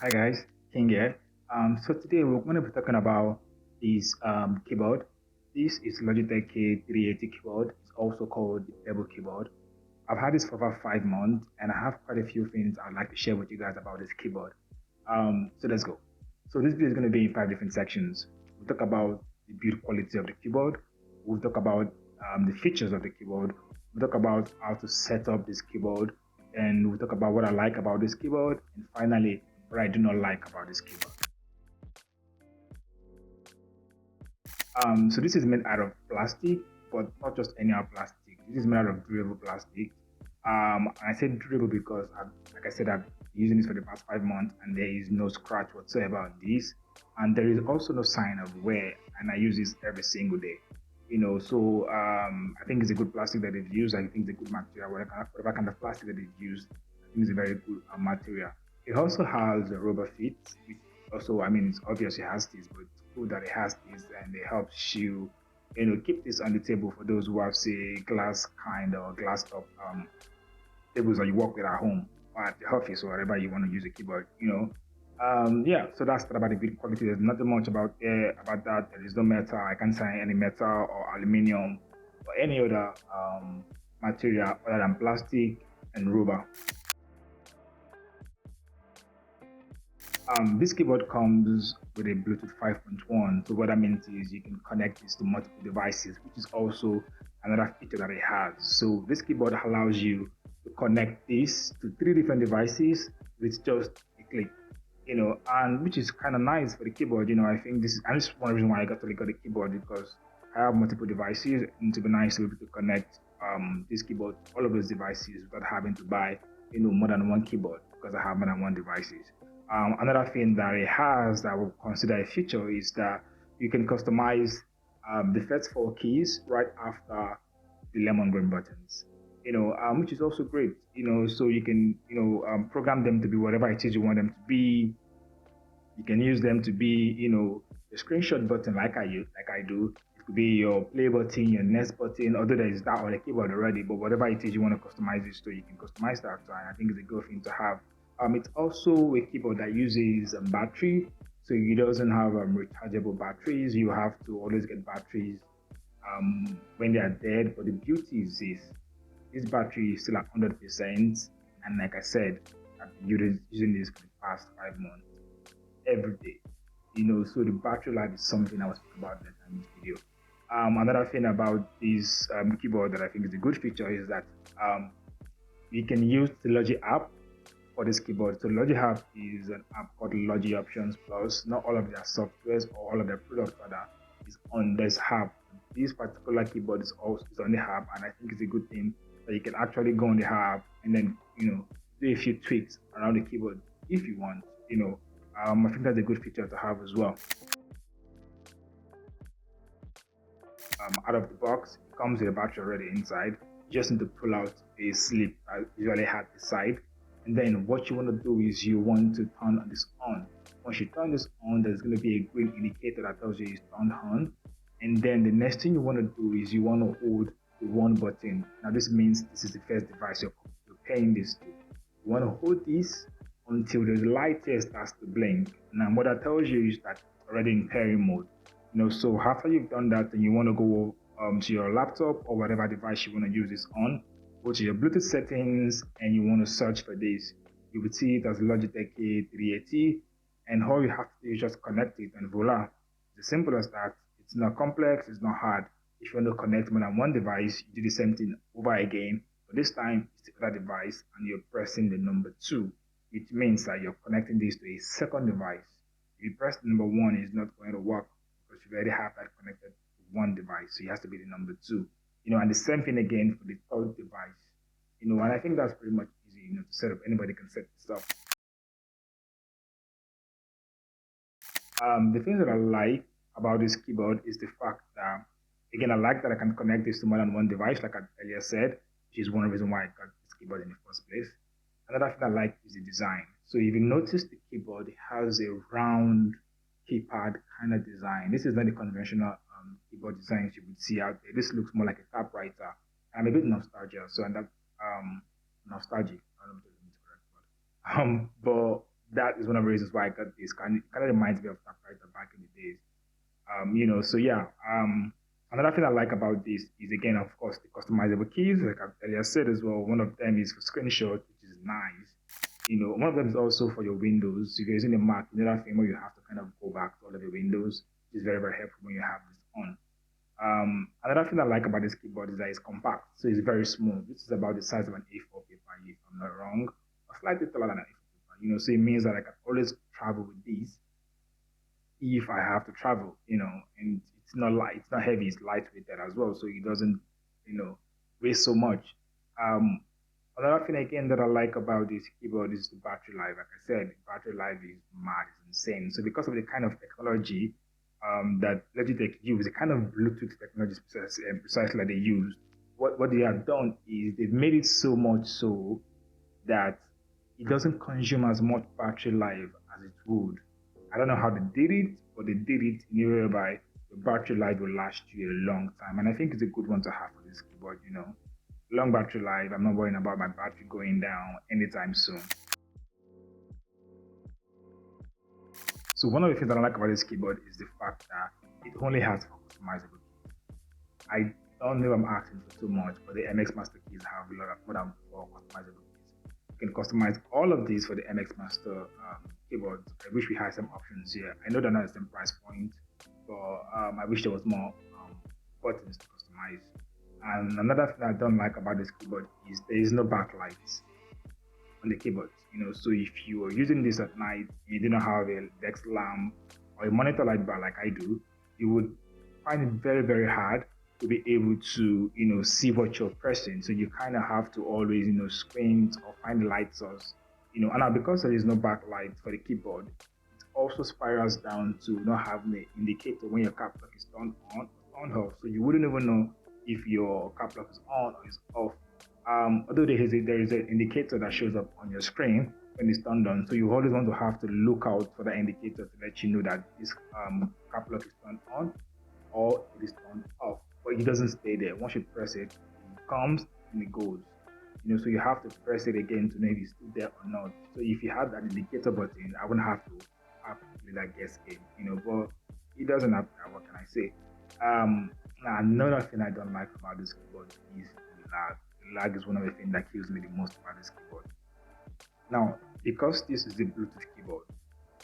Hi guys, King here. So today we're going to be talking about this keyboard. This is Logitech K380 keyboard. It's also called the Pebble keyboard. I've had this for about 5 months, and I have quite a few things I'd like to share with you guys about this keyboard. So let's go. So this video is going to be in 5 different sections. We'll talk about the build quality of the keyboard. We'll talk about the features of the keyboard. We'll talk about how to set up this keyboard, and we'll talk about what I like about this keyboard, and finally what I do not like about this keyboard. So this is made out of plastic, but not just any other plastic. This is made out of durable plastic. And I said durable because, like I said, I've been using this for the past 5 months, and there is no scratch whatsoever on this, and there is also no sign of wear. And I use this every single day. So I think it's a good plastic that they've used. I think it's a good material. Whatever kind of plastic that they've used, I think it's a very good material. It also has a rubber feet, which also, I mean, it's obvious it has this, but it's cool that it has this, and it helps you, keep this on the table for those who have, say, glass kind or glass top tables that you work with at home or at the office or wherever you want to use a keyboard. Yeah, so that's about the build quality. There's nothing much about that. There is no metal. I can't sign any metal or aluminium or any other material other than plastic and rubber. This keyboard comes with a Bluetooth 5.1. So what that means is you can connect this to multiple devices, which is also another feature that it has. So this keyboard allows you to connect this to 3 different devices with just a click. And which is kind of nice for the keyboard. I think this is one reason why I got the keyboard, because I have multiple devices, and to be nice to be able to connect this keyboard to all of those devices without having to buy more than one keyboard, because I have more than one devices. Another thing that it has that I would consider a feature is that you can customize the first 4 keys right after the lemon green buttons. Which is also great. So you can program them to be whatever it is you want them to be. You can use them to be the screenshot button like I do. It could be your play button, your next button, although there is that on the keyboard already, but whatever it is you want to customize it, so you can customize that. So I think it's a good thing to have. It's also a keyboard that uses a battery, so it doesn't have rechargeable batteries. You have to always get batteries when they are dead. But the beauty is this battery is still at 100%, and like I said, I've been using this for the past 5 months every day. So the battery life is something I was talking about in this video. Another thing about this keyboard that I think is a good feature is that you can use the Logi app for this keyboard. So Logi app is an app called Logi Options Plus. Not all of their softwares or all of their products rather is on this app. This particular keyboard is also on the app, and I think it's a good thing that you can actually go on the app and then do a few tweaks around the keyboard if you want. I think that's a good feature to have as well. Out of the box, it comes with a battery already inside. You just need to pull out a slip that usually has the side, and then what you want to do is you want to turn this on. Once you turn this on, there's going to be a green indicator that tells you it's turned on, and then the next thing you want to do is you want to hold the one button. Now this means this is the first device you're pairing this to. You want to hold this until the light here starts to blink. Now what that tells you is that it's already in pairing mode. So after you've done that, and you want to go to your laptop or whatever device you want to use this on, go to your Bluetooth settings, and you want to search for this. You will see it as Logitech K380, and all you have to do is just connect it, and voila. It's as simple as that. It's not complex, it's not hard. If you want to connect more than one device, you do the same thing over again, but this time it's the other device, and you're pressing the number 2. It means that you're connecting this to a second device. If you press the number 1, it's not going to work, because you already have that connected to one device, so it has to be the number 2. And the same thing again for the third device. And I think that's pretty much easy, to set up. Anybody can set this up. The things that I like about this keyboard is the fact that, again, I like that I can connect this to more than one device, like I earlier said, which is one reason why I got this keyboard in the first place. Another thing I like is the design. So if you notice, the keyboard has a round keypad kind of design. This is not the conventional keyboard designs you would see out there. This looks more like a typewriter. I'm a bit nostalgic, so I'm nostalgic. I don't know if that's the correct word. But that is one of the reasons why I got this. Kind of reminds me of typewriter back in the days. So yeah. Another thing I like about this is again, of course, the customizable keys. Like I've earlier said as well, one of them is for screenshot, which is nice. One of them is also for your windows. If you're using a Mac, another thing where you have to kind of go back to all of your windows, which is very, very helpful when you have this on. Another thing I like about this keyboard is that it's compact, so it's very small. This is about the size of an A4 paper, if I'm not wrong, or slightly taller than an A4 paper. So it means that I can always travel with this if I have to travel. And it's not light, it's not heavy, it's lightweighted as well, so it doesn't, weigh so much. Um, Another thing again that I like about this keyboard is the battery life. Like I said, battery life is mad, it's insane. So because of the kind of technology that Logitech use, the kind of Bluetooth technology precisely that they use, what they have done is they've made it so much so that it doesn't consume as much battery life as it would. I don't know how they did it, but they did it in a way whereby the battery life will last you a long time. And I think it's a good one to have for this keyboard. Long battery life. I'm not worrying about my battery going down anytime soon. So one of the things that I like about this keyboard is the fact that it only has customizable keys. I don't know if I'm asking for too much, but the MX Master keys have a lot of more than 4 customizable keys. You can customize all of these for the MX Master keyboards. I wish we had some options here. I know they're not the same price point, but I wish there was more buttons to customize. And another thing I don't like about this keyboard is there is no backlight on the keyboard. So if you are using this at night and you do not have a desk lamp or a monitor light bar like I do, you would find it very, very hard to be able to, see what you're pressing. So you kind of have to always, squint or find the light source. And now because there is no backlight for the keyboard, it also spirals down to not having an indicator when your cap lock is turned on or turned off. So you wouldn't even know if your cap lock is on or is off. Although there is an indicator that shows up on your screen when it's turned on, so you always want to have to look out for that indicator to let you know that this cap lock is turned on or it is turned off. But it doesn't stay there. Once you press it, it comes and it goes. So you have to press it again to know if it's still there or not. So if you had that indicator button, I wouldn't have to play that guess game. But it doesn't have that. What can I say? Now another thing I don't like about this keyboard is the lag. Lag is one of the things that kills me the most about this keyboard. Now, because this is a Bluetooth keyboard,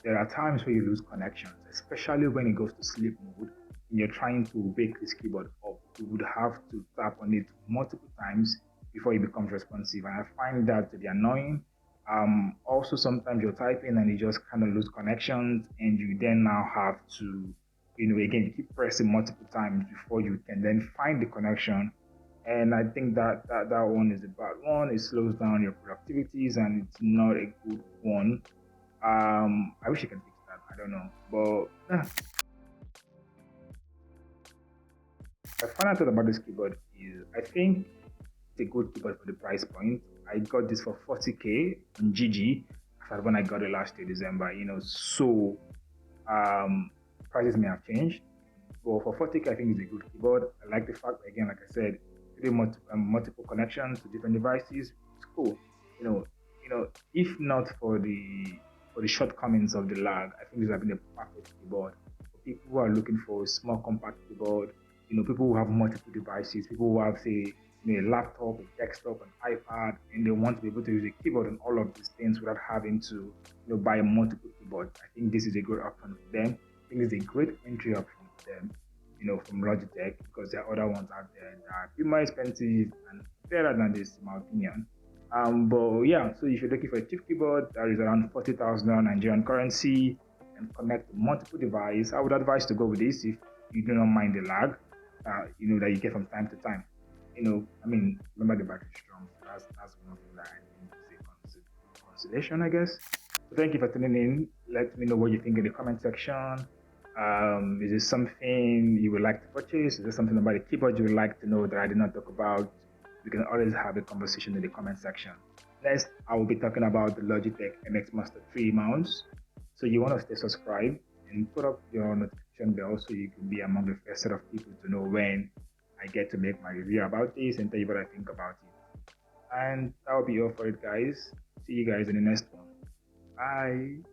there are times where you lose connections, especially when it goes to sleep mode and you're trying to wake this keyboard up. You would have to tap on it multiple times before it becomes responsive. And I find that to be annoying. Also, sometimes you're typing and you just kind of lose connections, and you then now have to, again, keep pressing multiple times before you can then find the connection. And I think that one is a bad one. It slows down your productivities and it's not a good one. I wish I could fix that. I don't know. But my final thought about this keyboard is I think it's a good keyboard for the price point. I got this for 40K on GG when I got it last year, December. So prices may have changed. But for 40K, I think it's a good keyboard. I like the fact, again, like I said, multiple connections to different devices. It's cool. If not for the shortcomings of the lag, I think this has been a perfect keyboard for people who are looking for a small compact keyboard. People who have multiple devices, people who have say a laptop, a desktop, an iPad, and they want to be able to use a keyboard on all of these things without having to buy multiple keyboards. I think this is a good option for them. I think it's a great entry option for them. From Logitech, because there are other ones out there that are a bit more expensive and better than this, in my opinion. But yeah, so if you're looking for a cheap keyboard that is around 40,000 Nigerian currency and connect multiple devices, I would advise to go with this if you do not mind the lag, that you get from time to time. Remember the battery strong. So that's one thing that I think is a consolation, I guess. So thank you for tuning in. Let me know what you think in the comment section. Is this something you would like to purchase? Is there something about the keyboard you would like to know that I did not talk about? We can always have a conversation in the comment section. Next, I will be talking about the Logitech MX Master 3 mounts. So you want to stay subscribed and put up your notification bell so you can be among the first set of people to know when I get to make my review about this and tell you what I think about it. And that will be all for it, guys. See you guys in the next one. Bye.